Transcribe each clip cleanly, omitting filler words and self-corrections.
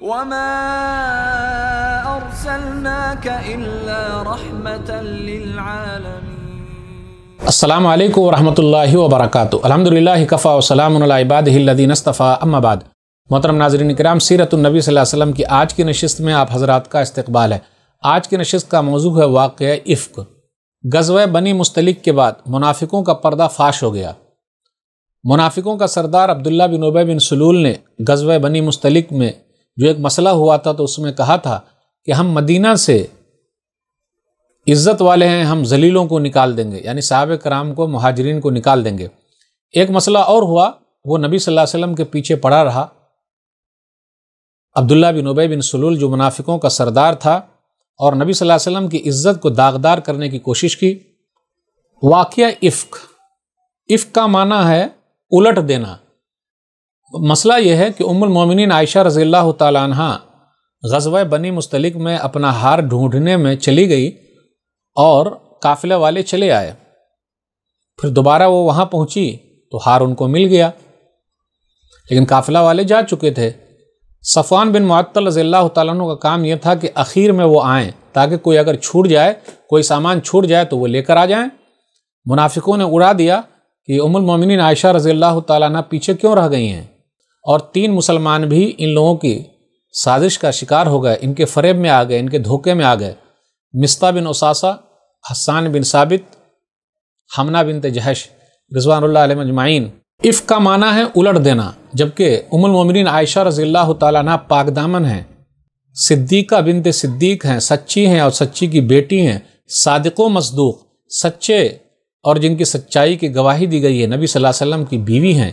وما أرسلناك إلا رحمة للعالمين۔ السلام علیکم ورحمۃ اللہ وبرکاتہ۔ الحمدللہ کفا وسلام علی عبادہ الذین اصطفیٰ، اما بعد۔ محترم ناظرین کرام، سیرت النبی صلی اللہ علیہ وسلم کی آج کی نشست میں آپ حضرات کا استقبال ہے۔ آج کی نشست کا موضوع ہے واقعہ افک۔ غزوہ بنی مستلق کے بعد منافقوں کا پردہ فاش ہو گیا۔ منافقوں کا سردار عبداللہ بن ابی بن سلول نے غزوہ بنی مستلق میں جو ایک مسئلہ ہوا تھا تو اس میں کہا تھا کہ ہم مدینہ سے عزت والے ہیں، ہم ذلیلوں کو نکال دیں گے، یعنی صحابہ کرام کو، مہاجرین کو نکال دیں گے۔ ایک مسئلہ اور ہوا، وہ نبی صلی اللہ علیہ وسلم کے پیچھے پڑا رہا۔ عبداللہ بن ابی بن سلول جو منافقوں کا سردار تھا اور نبی صلی اللہ علیہ وسلم کی عزت کو داغدار کرنے کی کوشش کی۔ واقعہ افک۔ افک کا معنی ہے الٹ دینا۔ مسئلہ یہ ہے کہ ام المومنین عائشہ رضی اللہ تعالیٰ عنہ غزوہ بنی مستلق میں اپنا ہار ڈھونڈنے میں چلی گئی اور قافلہ والے چلے آئے۔ پھر دوبارہ وہ وہاں پہنچی تو ہار ان کو مل گیا، لیکن قافلہ والے جا چکے تھے۔ صفوان بن معطل رضی اللہ تعالیٰ عنہ کا کام یہ تھا کہ اخیر میں وہ آئیں تاکہ کوئی اگر چھوٹ جائے، کوئی سامان چھوٹ جائے تو وہ لے کر آ جائیں۔ منافقوں نے اڑا دیا کہ ام المومنین عائشہ رضی اللہ تعالیٰ عنہ پیچھے کیوں رہ گئی ہیں، اور 3 مسلمان بھی ان لوگوں کی سازش کا شکار ہو گئے، ان کے فریب میں آ گئے، ان کے دھوکے میں آ گئے۔ مصطح بن اساسہ، حسان بن ثابت، حمنہ بنت جہش رضوان اللہ علیہم اجمعین۔ افک کا معنی ہے الٹ دینا، جبکہ ام المومنین عائشہ رضی اللہ تعالیٰ عنہ پاک دامن ہیں، صدیقہ بنت صدیق ہیں، سچی ہیں اور سچی کی بیٹی ہیں، صادق و مصدوق، سچے اور جن کی سچائی کی گواہی دی گئی ہے، نبی صلی اللہ علیہ وسلم کی بیوی ہیں۔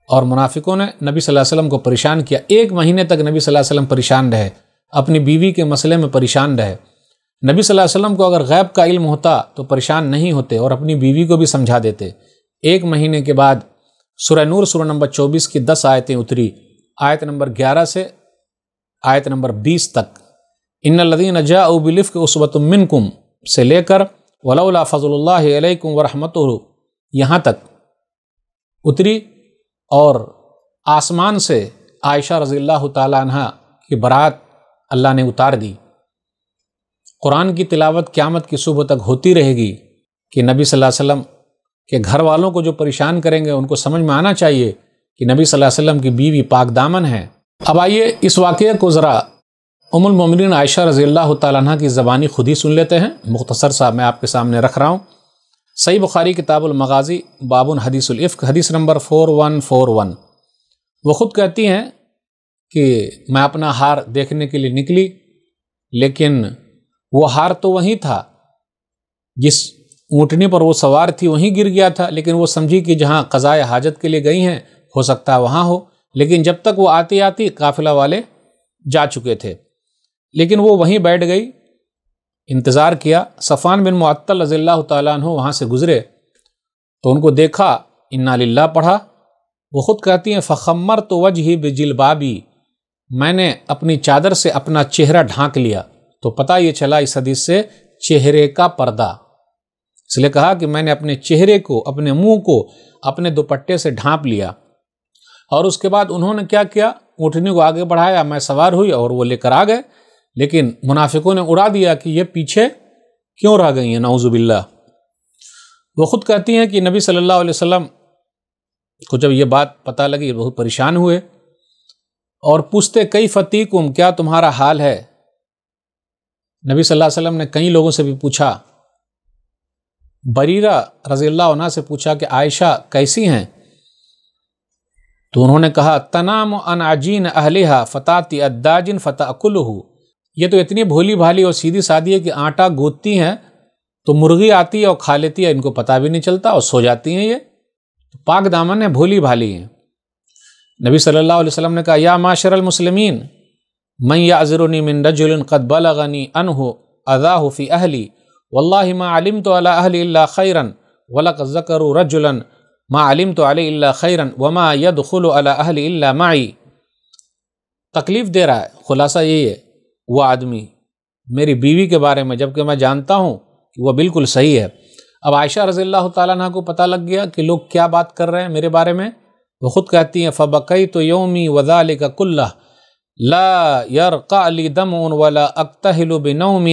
اور منافقوں نے نبی صلی اللہ علیہ وسلم کو پریشان کیا۔ 1 مہینے تک نبی صلی اللہ علیہ وسلم پریشان رہے، اپنی بیوی کے مسئلے میں پریشان رہے۔ نبی صلی اللہ علیہ وسلم کو اگر غیب کا علم ہوتا تو پریشان نہیں ہوتے اور اپنی بیوی کو بھی سمجھا دیتے۔ 1 مہینے کے بعد سورہ نور سورہ نمبر 24 کی 10 آیتیں اتری، آیت نمبر 11 سے آیت نمبر 20 تک۔ ان الذین جاءوا بالافک عصبۃ منکم سے لے کر ولولا فضل اللہ علیکم ورحمتہ یہاں تک اتری، اور آسمان سے عائشہ رضی اللہ تعالیٰ عنہ کی برات اللہ نے اتار دی۔ قرآن کی تلاوت قیامت کی صبح تک ہوتی رہے گی کہ نبی صلی اللہ علیہ وسلم کے گھر والوں کو جو پریشان کریں گے ان کو سمجھ میں آنا چاہیے کہ نبی صلی اللہ علیہ وسلم کی بیوی پاک دامن ہے۔ اب آئیے اس واقعے کو ذرا ام المومنین عائشہ رضی اللہ تعالیٰ عنہ کی زبانی خود ہی سن لیتے ہیں۔ مختصر سا میں آپ کے سامنے رکھ رہا ہوں۔ صحیح بخاری کتاب المغازی باب حدیث الافک، حدیث نمبر 4141۔ وہ خود کہتی ہیں کہ میں اپنا ہار دیکھنے کے لیے نکلی، لیکن وہ ہار تو وہیں تھا، جس اونٹنی پر وہ سوار تھی وہیں گر گیا تھا، لیکن وہ سمجھی کہ جہاں قضائے حاجت کے لیے گئی ہیں ہو سکتا ہے وہاں ہو، لیکن جب تک وہ آتی قافلہ والے جا چکے تھے، لیکن وہ وہیں بیٹھ گئی، انتظار کیا۔ صفوان بن معطل رضی اللہ تعالیٰ عنہ وہاں سے گزرے تو ان کو دیکھا، انا للہ پڑھا۔ وہ خود کہتی ہیں فخمرت وجہی بجلبابی، میں نے اپنی چادر سے اپنا چہرہ ڈھانک لیا۔ تو پتہ یہ چلا اس حدیث سے چہرے کا پردہ، اس لیے کہا کہ میں نے اپنے چہرے کو، اپنے منہ کو اپنے دوپٹے سے ڈھانپ لیا۔ اور اس کے بعد انہوں نے کیا کیا، اونٹنی کو آگے بڑھایا، میں سوار ہوئی اور وہ لے کر آ گئے، لیکن منافقوں نے اڑا دیا کہ یہ پیچھے کیوں رہ گئی ہیں، نعوذ باللہ۔ وہ خود کہتی ہیں کہ نبی صلی اللہ علیہ وسلم کو جب یہ بات پتہ لگی بہت پریشان ہوئے اور پوچھتے کیف تیکم، کیا تمہارا حال ہے؟ نبی صلی اللہ علیہ وسلم نے کئی لوگوں سے بھی پوچھا، بریرہ رضی اللہ عنہ سے پوچھا کہ عائشہ کیسی ہیں؟ تو انہوں نے کہا تنام عن عجین اہلہا فتاتی اداجن فتاکلہ، یہ تو اتنی بھولی بھالی اور سیدھی سادھی ہے کہ آٹا گوندتی ہیں تو مرغی آتی ہے اور کھا لیتی ہے، ان کو پتہ بھی نہیں چلتا اور سو جاتی ہیں۔ یہ پاک دامن ہے، بھولی بھالی ہیں۔ نبی صلی اللہ علیہ وسلم نے کہا یا معاشر المسلمین من یعذرنی من رجل قد بلغنی عنہ اذاہ فی اہلی واللہ ما علمت علی اہلی الا خیرا ولقد ذکروا رجلا ما علمت علی الا خیرا وما يدخل علی اہلی الا معی۔ تکلیف دے رہا ہے، خلاصہ یہی ہے، وہ آدمی میری بیوی کے بارے میں، جبکہ میں جانتا ہوں کہ وہ بالکل صحیح ہے۔ اب عائشہ رضی اللہ تعالیٰ عنہ کو پتہ لگ گیا کہ لوگ کیا بات کر رہے ہیں میرے بارے میں۔ وہ خود کہتی ہیں فبقیت یومی وذالک کلہ، لا يرقع لي دمع ولا اکتحل بنوم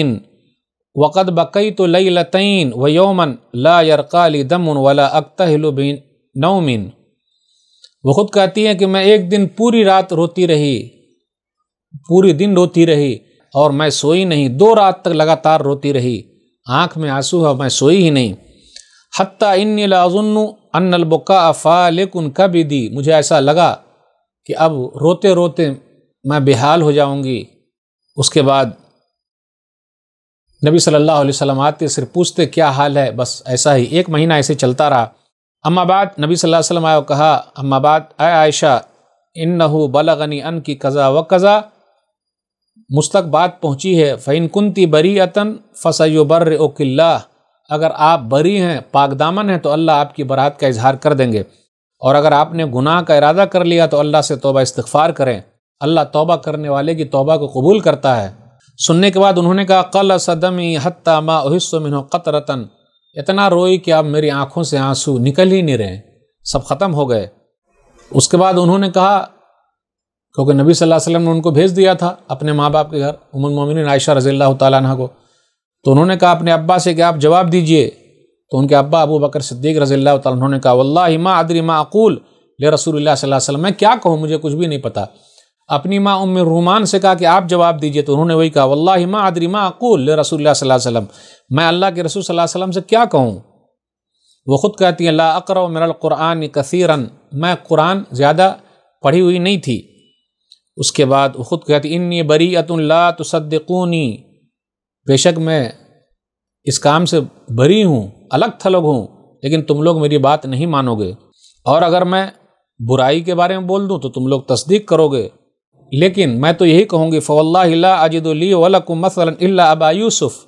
وقد بقيت لیلتین ویوما لا يرقع لي دمع ولا اکتحل بنوم. وہ خود کہتی ہیں کہ میں ایک دن پوری رات روتی رہی، پوری دن روتی رہی اور میں سوئی نہیں، 2 رات تک لگاتار روتی رہی، آنکھ میں آنسو ہے، میں سوئی ہی نہیں. حتی انی لاظن ان البکاء فالق کبدی، مجھے ایسا لگا کہ اب روتے روتے میں بے حال ہو جاؤں گی. اس کے بعد نبی صلی اللہ علیہ وسلم آتے، صرف پوچھتے کیا حال ہے، بس ایسا ہی 1 مہینہ ایسے چلتا رہا. اما بعد نبی صلی اللہ علیہ وسلم آئے اور کہا اما بعد اے عائشہ انہو بلغنی ان کی قضا و قضا، مجھ تک بات پہنچی ہے، فَإِن كُنْتِ بَرِيئَةً فَسَيُبَرِّئُكِ اللَّهُ، اگر آپ بری ہیں، پاک دامن ہیں، تو اللہ آپ کی برات کا اظہار کر دیں گے، اور اگر آپ نے گناہ کا ارادہ کر لیا تو اللہ سے توبہ استغفار کریں، اللہ توبہ کرنے والے کی توبہ کو قبول کرتا ہے. سننے کے بعد انہوں نے کہا قلص دمی حتی ما احس منہ قطرۃ، اتنا روئی کہ اب میری آنکھوں سے آنسو نکل ہی نہیں رہے، سب ختم ہو گئے. اس کے بعد انہوں نے کہا، کیونکہ نبی صلی اللہ علیہ وسلم نے ان کو بھیج دیا تھا اپنے ماں باپ کے گھر، ام المومنین عائشہ رضی اللہ تعالیٰ عنہ کو، تو انہوں نے کہا اپنے ابا سے کہ آپ جواب دیجئے. تو ان کے ابا ابو بکر صدیق رضی اللہ تعالیٰ عنہ نے کہا واللہ ما ادری ما اقول لرسول اللہ صلی اللہ علیہ وسلم، میں کیا کہوں، مجھے کچھ بھی نہیں پتا. اپنی ماں ام رومان سے کہا کہ آپ جواب دیجئے، تو انہوں نے وہی کہا واللہ ما ادری ما اقول لرسول اللہ صلی اللہ علیہ وسلم، میں اللہ کے رسول صلی اللہ علیہ وسلم سے کیا کہوں. وہ خود کہتی ہیں لا اقرأ من القرآن کثیرا، میں قرآن زیادہ پڑھی ہوئی نہیں تھی. اس کے بعد وہ خود کہتی انی بریئۃ لا تصدقونی، بے شک میں اس کام سے بری ہوں، الگ تھلگ ہوں، لیکن تم لوگ میری بات نہیں مانو گے، اور اگر میں برائی کے بارے میں بول دوں تو تم لوگ تصدیق کرو گے، لیکن میں تو یہی کہوں گی فواللہ لا اجد لی ولکم مثلا الا ابا یوسف،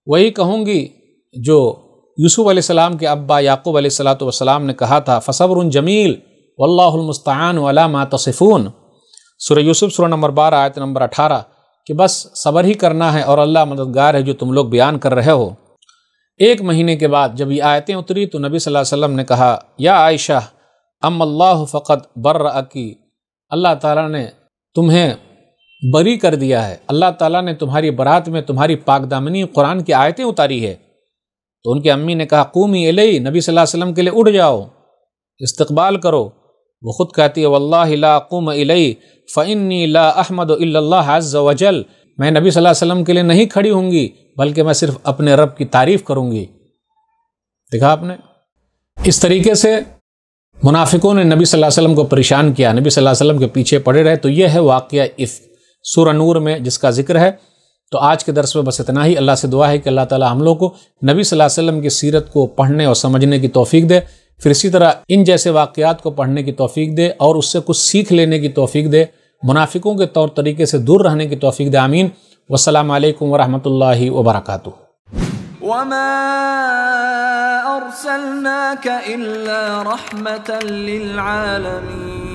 وہی کہوں گی جو یوسف علیہ السلام کے ابا یعقوب علیہ السلام نے کہا تھا فصبر جمیل واللہ المستعان علی ما تصفون. سورہ یوسف سورہ نمبر 12 آیت نمبر 18، کہ بس صبر ہی کرنا ہے اور اللہ مددگار ہے جو تم لوگ بیان کر رہے ہو. 1 مہینے کے بعد جب یہ آیتیں اتری تو نبی صلی اللہ علیہ وسلم نے کہا یا عائشہ ام اللہ فقط برأکی، اللہ تعالیٰ نے تمہیں بری کر دیا ہے، اللہ تعالیٰ نے تمہاری برات میں تمہاری پاک دامنی قرآن کی آیتیں اتاری ہے. تو ان کی امی نے کہا قومی الی، نبی صلی اللہ علیہ وسلم کے لیے اٹھ جاؤ، استقبال کرو. وہ خود کہتی ہے واللہ لا اقوم الی فانی لا احمد الا اللہ عز وجل، میں نبی صلی اللہ علیہ وسلم کے لیے نہیں کھڑی ہوں گی بلکہ میں صرف اپنے رب کی تعریف کروں گی. دیکھا آپ نے، اس طریقے سے منافقوں نے نبی صلی اللہ علیہ وسلم کو پریشان کیا، نبی صلی اللہ علیہ وسلم کے پیچھے پڑے رہے. تو یہ ہے واقعہ افک سورہ نور میں جس کا ذکر ہے. تو آج کے درس میں بس اتنا ہی. اللہ سے دعا ہے کہ اللہ تعالی ہم لوگ کو نبی صلی اللہ علیہ وسلم کی سیرت کو پڑھنے اور سمجھنے کی توفیق دے، پھر اسی طرح ان جیسے واقعات کو پڑھنے کی توفیق دے اور اس سے کچھ سیکھ لینے کی توفیق دے، منافقوں کے طور طریقے سے دور رہنے کی توفیق دے. آمین. والسلام علیکم ورحمۃ اللہ وبرکاتہ. وما أرسلناك إلا رحمة للعالمين.